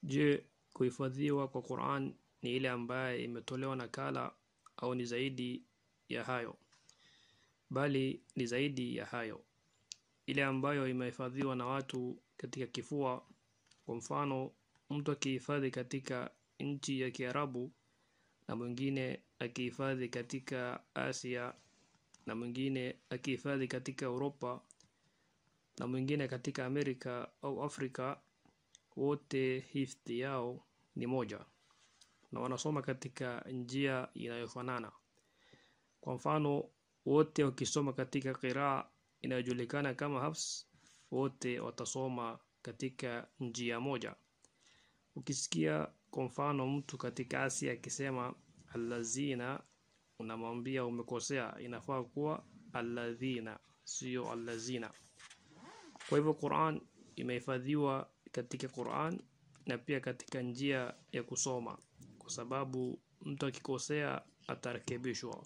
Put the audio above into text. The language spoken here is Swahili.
Je, kuhifadhiwa kwa Qur'an ni ile ambaye imetolewa nakala au ni zaidi ya hayo? Bali ni zaidi ya hayo. Ile ambayo imehifadhiwa na watu katika kifua. Kwa mfano, mtu akihifadhi katika nchi ya Kiarabu na mwingine akihifadhi katika Asia na mwingine akihifadhi katika Europa na mwingine katika Amerika au Afrika, wote hifadhi yao ni moja na wanasoma katika njia inayofanana. Kwa mfano, wote wakisoma katika qiraa inayojulikana kama Hafs, wote watasoma katika njia moja. Ukisikia kwa mfano mtu katika Asia akisema allazina, unamwambia umekosea, inafaa kuwa alladhina, sio allazina. Kwa hivyo Qur'an imehifadhiwa katika Qur'an na pia katika njia ya kusoma, kwa sababu mtu akikosea atarekebishwa.